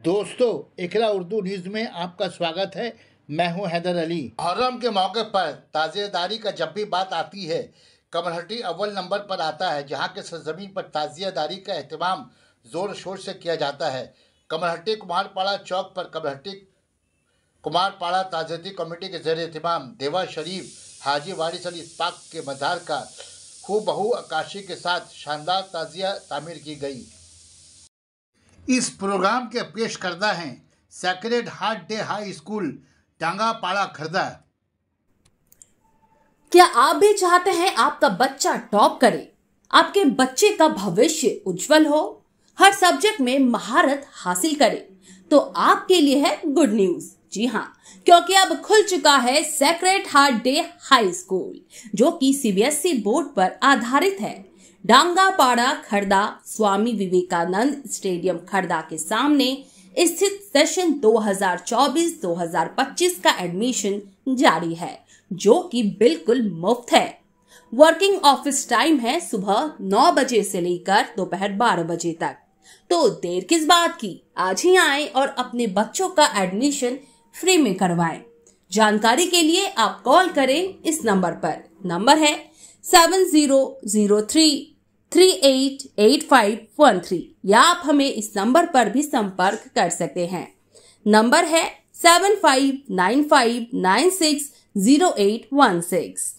दोस्तों, इकरा उर्दू न्यूज़ में आपका स्वागत है। मैं हूं हैदर अली। मुहर्रम के मौके पर ताज़ियादारी का जब भी बात आती है, कमरहट्टी अव्वल नंबर पर आता है, जहां के सरजमीन पर ताज़ियादारी का एहतमाम ज़ोर शोर से किया जाता है। कमरहट्टी कुमारपाड़ा चौक पर कमरहट्टी कुमारपाड़ा ताज़ियती कमेटी के ज़ेर एहतमाम देवा शरीफ हाजी वारिस अली इस्पाक के मज़ार का हूबहू अक्काशी के साथ शानदार ताज़िया तामीर की गई। इस प्रोग्राम के पेश करदा हैं sacred heart day high school Tangapara Khurda. क्या आप भी चाहते हैं आपका बच्चा टॉप करे, आपके बच्चे का भविष्य उज्जवल हो, हर सब्जेक्ट में महारत हासिल करे? तो आपके लिए है गुड न्यूज। जी हाँ, क्योंकि अब खुल चुका है sacred heart day high school, जो कि सीबीएसई बोर्ड पर आधारित है। डांगापाड़ा खर्दा स्वामी विवेकानंद स्टेडियम खर्दा के सामने स्थित सेशन 2024-2025 का एडमिशन जारी है, जो कि बिल्कुल मुफ्त है। वर्किंग ऑफिस टाइम है सुबह 9 बजे से लेकर दोपहर 12 बजे तक। तो देर किस बात की, आज ही आएं और अपने बच्चों का एडमिशन फ्री में करवाएं। जानकारी के लिए आप कॉल करें इस नंबर पर। नंबर है 7003388513, या आप हमें इस नंबर पर भी संपर्क कर सकते हैं। नंबर है 7595960816।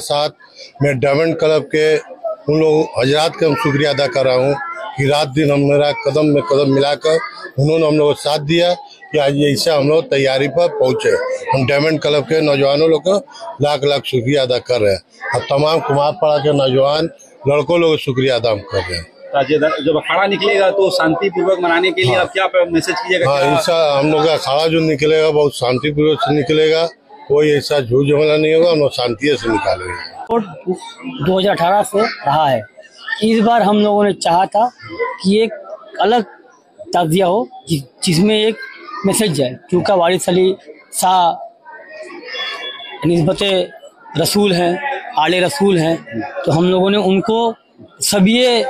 साथ मैं डायमंड क्लब के उन लोग हजरात का हम शुक्रिया अदा कर रहा हूँ कि रात दिन हम मेरा कदम में कदम मिलाकर उन्होंने हम लोग को साथ दिया कि आज ऐसा हम लोग तैयारी पर पहुँचे। हम डायमंड क्लब के नौजवानों लोग का लाख लाख शुक्रिया अदा कर रहे हैं और तमाम कुमारपाड़ा के नौजवान लड़कों लोग शुक्रिया अदा कर रहे हैं। जब अखाड़ा निकलेगा तो शांतिपूर्वक मनाने के लिए आप क्या मैसेज कीजिएगा? हाँ, ऐसा हम लोग का अखाड़ा जो निकलेगा बहुत शांतिपूर्वक से निकलेगा, कोई ऐसा झूठ झमेला नहीं होगा, हम लोग शांति से निकालेंगे। 2018 से रहा है। इस बार हम लोगों ने चाहा था कि एक अलग ताज़िया हो जिसमें एक मैसेज है, क्योंकि वारिस अली शाह निस्बत रसूल हैं, आले रसूल हैं, तो हम लोगों ने उनको सभी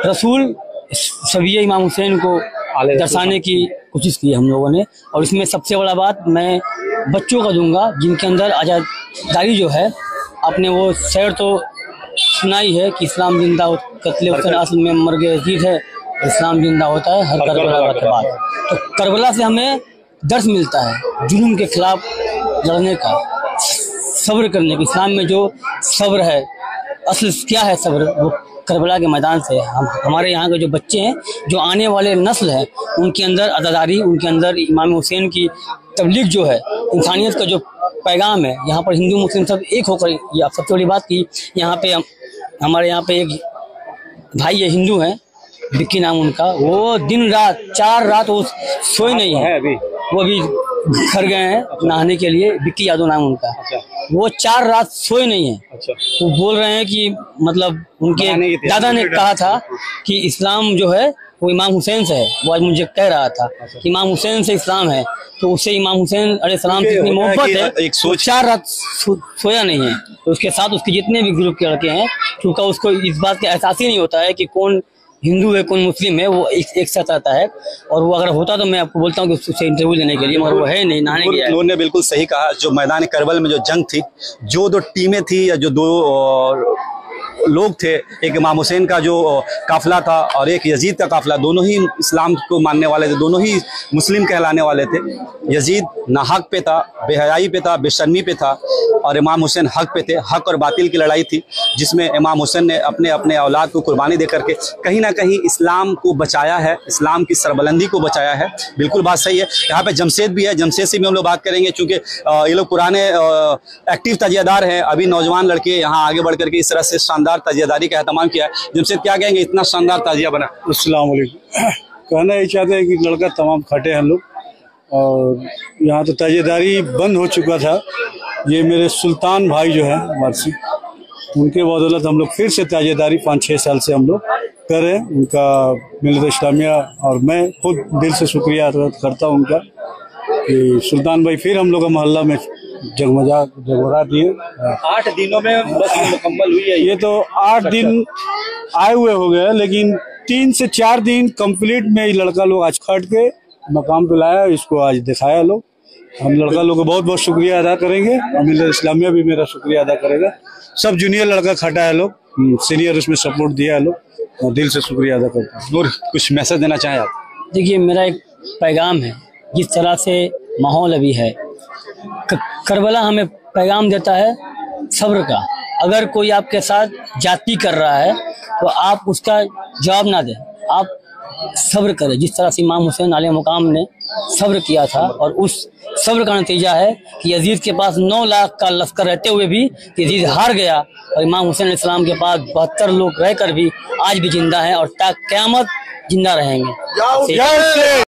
रसूल सभी इमाम हुसैन को दर्शाने की कोशिश की हम लोगों ने। और इसमें सबसे बड़ा बात मैं बच्चों का दूंगा जिनके अंदर आज़ादारी जो है, आपने वो शेर तो सुनाई है कि इस्लाम जिंदा हो, कत्ले हुसैन असल में मर्ग यजीद है, इस्लाम जिंदा होता है हर करबला के बाद। तो करबला से हमें दर्स मिलता है जुल्म के खिलाफ लड़ने का, सब्र करने का। इस्लाम में जो सब्र है, असल क्या है सब्र, वो करबला के मैदान से हमारे यहाँ के जो बच्चे हैं, जो आने वाले नस्ल है, उनके अंदर आज़ादारी, उनके अंदर इमाम हुसैन की तबलीग जो है, इंसानियत का जो पैगाम है, यहाँ पर हिंदू मुस्लिम सब एक होकर, ये आप सबसे बड़ी बात की यहाँ पे हमारे यहाँ पे एक भाई है हिंदू हैं, विक्की नाम उनका, वो दिन रात 4 रात वो सोए नहीं है अभी, वो अभी घर गए हैं नहाने के लिए, विक्की यादव नाम उनका। वो 4 रात सोए नहीं है। वो बोल रहे हैं कि मतलब उनके दादा ने कहा था कि इस्लाम जो है वो इमाम हुसैन से है। वो आज मुझे कह रहा था कि इमाम हुसैन से इस्लाम है, तो उससे इमाम हुसैन अलैहिस्सलाम की इतनी मोहब्बत है, एक सोच 4 रात सोया नहीं है। तो उसके साथ उसके जितने भी ग्रुप के लड़के हैं, क्योंकि उसको इस बात का एहसास ही नहीं होता है कि कौन हिंदू है कौन मुस्लिम है, वो एक साथ आता है। और वो अगर होता तो मैं आपको बोलता हूँ कि उससे इंटरव्यू लेने के लिए, मगर वो है नहीं, नहाने गया है। उन्होंने बिल्कुल सही कहा। जो मैदान करबल में जो जंग थी, जो दो टीमें थी या जो दो लोग थे, एक इमाम हुसैन का जो काफिला था और एक यजीद का काफिला, दोनों ही इस्लाम को मानने वाले थे, दोनों ही मुस्लिम कहलाने वाले थे। यजीद नाहक पे था, बेहयाई पे था, बेशर्मी पे था, और इमाम हुसैन हक पे थे। हक और बातिल की लड़ाई थी, जिसमें इमाम हुसैन ने अपने अपने औलाद को कुर्बानी दे करके कहीं ना कहीं इस्लाम को बचाया है, इस्लाम की सरबलंदी को बचाया है। बिल्कुल बात सही है। यहाँ पे जमशेद भी है, जमशेद से भी हम लोग बात करेंगे, चूंकि ये लोग पुराने एक्टिव तजियादार हैं। अभी नौजवान लड़के यहाँ आगे बढ़ करके इस तरह से शानदार ताजियादारी का एहतमाम किया है। जमशेद, क्या कहेंगे, इतना शानदार ताजिया बना? अस्सलाम वालेकुम। कहना ये चाहते हैं कि लड़का तमाम खटे हैं लोग, और यहाँ तो ताजियादारी बंद हो चुका था। ये मेरे सुल्तान भाई जो है वारसी, उनके बदौलत हम लोग फिर से ताजियादारी 5-6 साल से हम लोग कर रहे हैं। उनका मिल्लत इस्लामिया, और मैं खुद दिल से शुक्रिया अदा करता हूँ उनका कि सुल्तान भाई फिर हम लोग का मोहल्ला में जगमगा दिए। 8 दिनों में बस मुकम्मल हुई है। ये तो 8 दिन आए हुए हो गए, लेकिन 3 से 4 दिन कंप्लीट में ये लड़का लोग आज खट के मकाम पे लाया, इसको आज दिखाया लोग। हम लड़का लोग को बहुत बहुत शुक्रिया अदा करेंगे। मिल्लत इस्लामिया भी मेरा शुक्रिया अदा करेगा। सब जूनियर लड़का खटा है लोग, सीनियर उसमें सपोर्ट दिया है लोग, और दिल से शुक्रिया अदा करता हूँ। और कुछ मैसेज देना चाहें आप? देखिए, मेरा एक पैगाम है। जिस तरह से माहौल अभी है, करबला हमें पैगाम देता है सब्र का। अगर कोई आपके साथ जाति कर रहा है तो आप उसका जवाब ना दें, आप सब्र करें। जिस तरह से इमाम हुसैन आले मुकाम ने सब्र किया था, और उस सब्र का नतीजा है कि यजीद के पास 9 लाख का लश्कर रहते हुए भी यजीद हार गया, और इमाम हुसैन अलैहिस्सलाम के पास 72 लोग रहकर भी आज भी जिंदा हैं और ता क़यामत जिंदा रहेंगे।